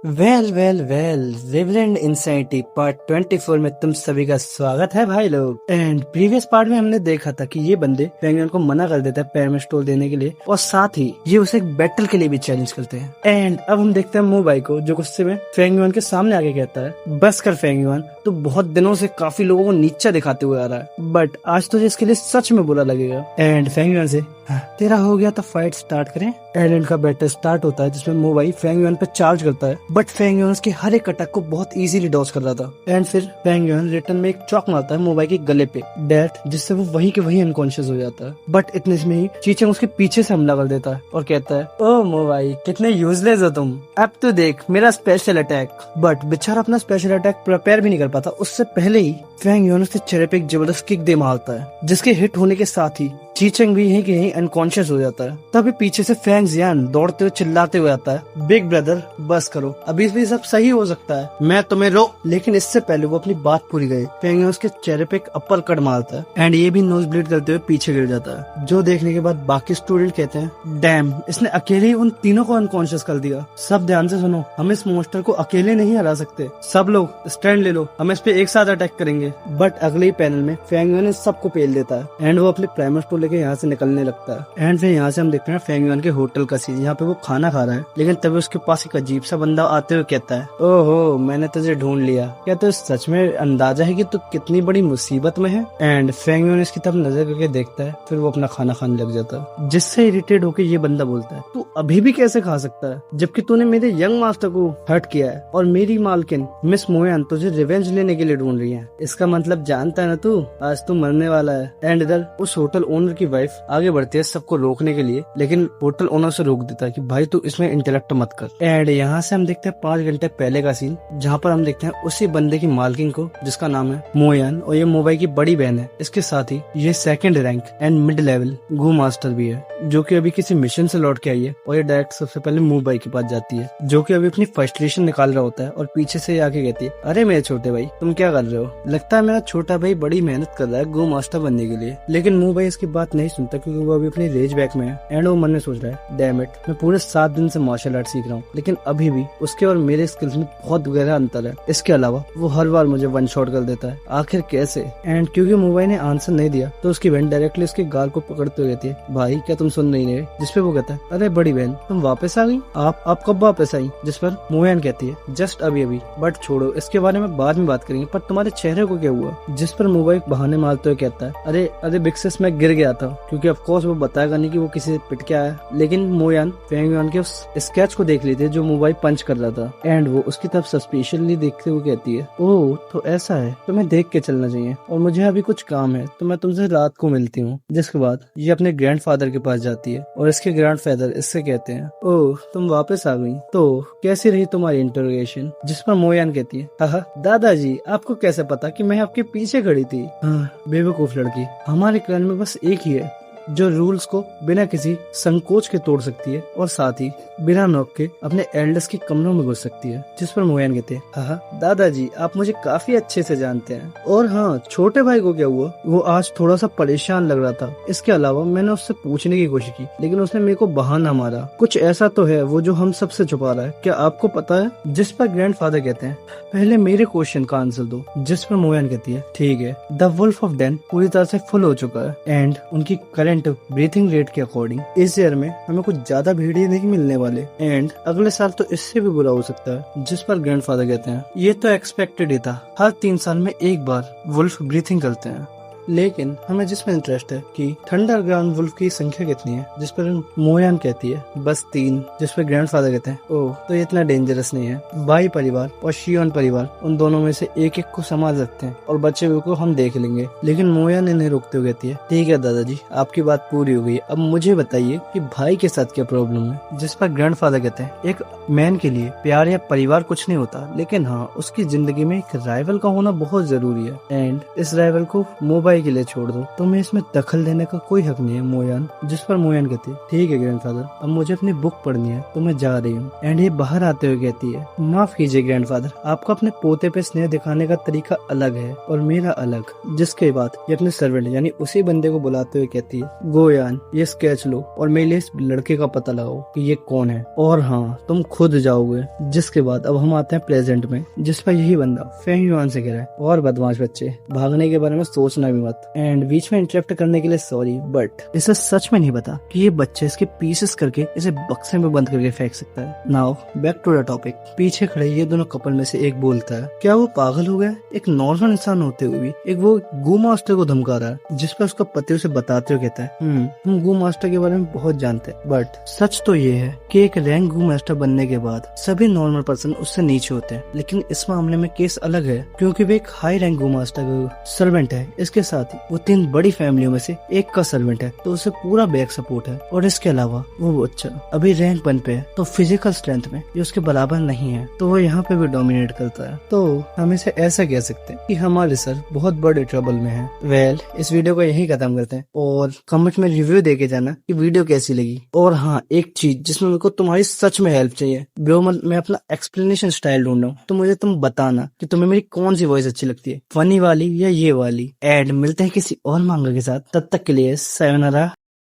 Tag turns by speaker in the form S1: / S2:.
S1: Well well well रिवरेंड इंसाइटी part 24 में तुम सभी का स्वागत है भाई लोग। एंड प्रीवियस पार्ट में हमने देखा था कि ये बंदे फेंगुइन को मना कर देता है पैरामिड स्टोन देने के लिए, और साथ ही ये उसे एक बैटल के लिए भी चैलेंज करते हैं। एंड अब हम देखते हैं मोबाई को, जो गुस्से में फेंगुइन के सामने आके कहता है, बस कर फेंगुइन, तू बहुत दिनों से काफी लोगों को नीचा दिखाते हुए आ रहा है, बट आज तुझे इसके लिए सच में बुरा लगेगा। एंड फेंगुइन से तेरा हो गया तो फाइट स्टार्ट करें। एंड का बैटल स्टार्ट होता है जिसमें मोबाई फेंगुइन पे चार्ज करता है, बट फेंगुइन उसके हर एक अटैक को बहुत इजीली डॉज कर रहा था। एंड फिर फेंगुइन रिटर्न में एक चॉक मारता है मोबाई के गले पे डेट, जिससे वो वहीं के वहीं अनकॉन्शियस हो जाता है। बट इतने में ही चीचेंग उसके पीछे से हमला कर देता है और कहता है, ओ मोबाई कितने यूजलेस हो तुम, अब तो देख मेरा स्पेशल अटैक। बट बेचारा अपना स्पेशल अटैक प्रिपेयर भी नहीं कर पाता, उससे पहले ही फेंगुइन उसके चेहरे पे एक जबरदस्त किक दे मारता है, जिसके हिट होने के साथ ही चीचेंग भी यहीं के यहीं अनकॉन्शियस हो जाता है। तभी पीछे से फेंग जियान दौड़ते हुए चिल्लाते हुए आता है, बिग ब्रदर बस करो, अभी भी सब सही हो सकता है, मैं तुम्हें रो। लेकिन इससे पहले वो अपनी बात पूरी गई, फेंग उसके चेहरे पे एक अपर कट मारता है एंड ये भी नोज ब्लीड करते हुए पीछे गिर जाता है, जो देखने के बाद बाकी स्टूडेंट कहते हैं, डैम इसने अकेले ही उन तीनों को अनकॉन्शियस कर दिया। सब ध्यान से सुनो, हम इस मॉन्स्टर को अकेले नहीं हरा सकते, सब लोग स्टैंड ले लो, हम इस पे एक साथ अटैक करेंगे। बट अगले ही पैनल में फेंग ने सबको पेल देता है एंड वो अपने प्राइमर स्टोर लेके यहाँ से निकलने लगता है। एंड फिर यहाँ से हम देखते हैं फेंगुइन के होटल का सीन, यहाँ पे वो खाना खा रहा है, लेकिन तभी उसके पास एक अजीब सा बंदा आते हुए कहता है, ओहो मैंने तुझे ढूंढ लिया, क्या तो सच में अंदाजा है कि तू कितनी बड़ी मुसीबत में है। एंड फेंगुइन इसकी तरफ नजर करके देखता है, फिर वो अपना खाना खाने लग जाता है, जिससे इरिटेट होकर ये बंदा बोलता है, तू अभी भी कैसे खा सकता है जबकि तूने मेरे यंग मास्टर को हर्ट किया है और मेरी मालकिन मिस मोयान तुझे रिवेंज लेने के लिए ढूंढ रही है, इसका मतलब जानता है ना तू, आज तू मरने वाला है। एंड इधर उस होटल ओनर की वाइफ आगे बढ़ती है सबको रोकने के लिए, लेकिन होटल ओनर से रोक देता है कि भाई तू इसमें इंटेलेक्ट मत कर। एंड यहाँ से हम देखते हैं 5 घंटे पहले का सीन, जहाँ पर हम देखते हैं उसी बंदे की मालकिन को जिसका नाम है मोयान, और ये मोबाई की बड़ी बहन है। इसके साथ ही ये second rank and mid level go master भी है, जो कि अभी किसी मिशन से लौट के आई है, और ये डायरेक्ट सबसे पहले मोबाई के पास जाती है, जो कि अभी अपनी फ्रस्ट्रेशन निकाल रहा होता है, और पीछे से आके कहती है, अरे मेरे छोटे भाई तुम क्या कर रहे हो, लगता है मेरा छोटा भाई बड़ी मेहनत कर रहा है गो मास्टर बनने के लिए। लेकिन मोबाई इसकी बात नहीं सुनता, क्योंकि वो अभी अपनी रेज बैक में है। एंड वो मन में सोच रहा है, डैम इट, मैं पूरे 7 दिन से मार्शल आर्ट सीख रहा हूँ, लेकिन अभी भी उसके और मेरे स्किल्स में बहुत गहरा अंतर है। इसके अलावा वो हर बार मुझे वन शॉट कर देता है, आखिर कैसे। एंड क्योंकि मोबाइल ने आंसर नहीं दिया, तो उसकी बहन डायरेक्टली उसके गाल को पकड़ते हुए कहती है, भाई क्या तुम सुन नहीं रहे, जिसपे वो कहता है, अरे बड़ी बहन तुम वापस आ गई, आप कब वापस आई, जिस पर मोयान कहती है, जस्ट अभी अभी, बट छोड़ो इसके बारे में बाद में बात करेंगे, पर तुम्हारे चेहरे को क्या हुआ, जिस पर मोबाइल बहाने मारते हुए कहता है, अरे बिक्सिस मैं गिर गया था, क्योंकि ऑफ कोर्स वो बताएगा नहीं कि वो किसी से पिट के आया। लेकिन मोयान फेंगुइन के उस स्केच को देख लेती है जो मोबाइल पंच कर रहा था, एंड वो उसकी तरफ सस्पिशियसली देखते हुए कहती है, ओह तो ऐसा है, तुम्हें देख के चलना चाहिए, और मुझे अभी कुछ काम है तो मैं तुमसे रात को मिलती हूँ। जिसके बाद ये अपने ग्रैंडफादर के पास जाती है, और इसके ग्रैंडफादर इससे कहते हैं, ओह तुम वापस आ गई, तो कैसी रही तुम्हारी इंटरोगेशन, जिस पर मोयान कहती है, हाँ दादाजी आपको कैसे पता कि मैं आपके पीछे खड़ी थी, हाँ बेवकूफ लड़की, हमारे क्लैन में बस एक ही है जो रूल्स को बिना किसी संकोच के तोड़ सकती है, और साथ ही बिना नॉक के अपने एल्डर्स के कमरों में घुस सकती है। जिस पर मोयान कहते हैं, हाँ दादाजी आप मुझे काफी अच्छे से जानते हैं, और हाँ छोटे भाई को क्या हुआ, वो आज थोड़ा सा परेशान लग रहा था। इसके अलावा मैंने उससे पूछने की कोशिश की, लेकिन उसने मेरे को बहाना मारा, कुछ ऐसा तो है वो जो हम सबसे छुपा रहा है, क्या आपको पता है। जिस पर ग्रैंडफादर कहते हैं, पहले मेरे क्वेश्चन का आंसर दो। जिस पर मोयान कहती है, ठीक है, द वुल्फ ऑफ डेन पूरी तरह से फुल हो चुका है, एंड उनकी करंट ब्रीथिंग रेट के अकॉर्डिंग इस ईयर में हमें कुछ ज्यादा भेड़िए नहीं मिलने वाले, एंड अगले साल तो इससे भी बुरा हो सकता है। जिस पर ग्रैंडफादर कहते हैं, ये तो एक्सपेक्टेड ही था, हर 3 साल में एक बार वुल्फ ब्रीथिंग करते हैं, लेकिन हमें जिसमें इंटरेस्ट है कि थंडर ग्राउंड वुल्फ की संख्या कितनी है। जिस पर मोयान कहती है, बस 3। जिस पर ग्रैंडफादर कहते हैं, ओह तो ये इतना डेंजरस नहीं है, बाई परिवार और शियोन परिवार उन दोनों में से एक को संभाल सकते हैं, और बच्चे को हम देख लेंगे। लेकिन मोयान इन्हें रोकते हुए कहती है, ठीक है दादाजी आपकी बात पूरी हो गई, अब मुझे बताइए कि भाई के साथ क्या प्रॉब्लम है। जिस पर ग्रैंडफादर कहते हैं, एक मैन के लिए प्यार या परिवार कुछ नहीं होता, लेकिन हाँ उसकी जिंदगी में एक राइवल का होना बहुत जरूरी है, एंड इस राइवल को मोबाइल सफाई के लिए छोड़ दो, तुम्हें इसमें दखल देने का कोई हक नहीं है मोयान। जिस पर मोयान कहती है ठीक है ग्रैंडफादर, अब मुझे अपनी बुक पढ़नी है तो मैं जा रही हूँ। एंड ये बाहर आते हुए कहती है माफ कीजिए ग्रैंडफादर, आपको अपने पोते पे स्नेह दिखाने का तरीका अलग है और मेरा अलग। जिसके बाद ये अपने सर्वेंट यानी उसी बंदे को बुलाते हुए कहती है गोयान ये स्केच लो और मेरे लिए इस लड़के का पता लगाओ कि ये कौन है, और हाँ तुम खुद जाओगे। जिसके बाद अब हम आते हैं प्रेजेंट में, जिस पर यही बंदा फेंग युआन से कह रहा है और बदमाश बच्चे भागने के बारे में सोचना भी मत। एंड बीच में इंटरप्ट करने के लिए सॉरी, बट इसे सच में नहीं पता कि ये बच्चे इसके पीसेस करके इसे बक्से में बंद करके फेंक सकता है। Now back to the topic. पीछे खड़े ये दोनों कपल में से एक बोलता है क्या वो पागल हो गया, एक नॉर्मल इंसान होते हुए भी एक वो गू मास्टर को धमका रहा है। जिस पर उसका पति उसे बताते हुए कहता है हम गू मास्टर के बारे में बहुत जानते हैं, बट सच तो ये है कि एक रैंक गू मास्टर बनने के बाद सभी नॉर्मल पर्सन उससे नीचे होते हैं। लेकिन इस मामले में केस अलग है क्योंकि वो एक हाई रैंक गू मास्टर का सर्वेंट है। इसके साथ ही वो 3 बड़ी फैमिलियों में से एक का सर्वेंट है, तो उसे पूरा बैक सपोर्ट है। और इसके अलावा वो बच्चा अभी रैंक 1 पे है, तो फिजिकल स्ट्रेंथ में ये उसके बराबर नहीं है, तो वो यहाँ पे भी डोमिनेट करता है। तो हम इसे ऐसा कह सकते हैं कि हमारे सर बहुत बड़े ट्रबल में है। वेल इस वीडियो को यही खत्म करते हैं और कमेंट में रिव्यू दे के जाना कि वीडियो कैसी लगी। और हाँ एक चीज जिसमें मेरे को तुम्हारी सच में हेल्प चाहिए ब्रो, मैं अपना एक्सप्लेनेशन स्टाइल ढूंढ रहा हूँ, तो मुझे तुम बताना कि तुम्हें मेरी कौन सी वॉइस अच्छी लगती है, फनी वाली या ये वाली। एंड मिलते हैं किसी और मांगा के साथ, तब तक के लिए सायोनारा।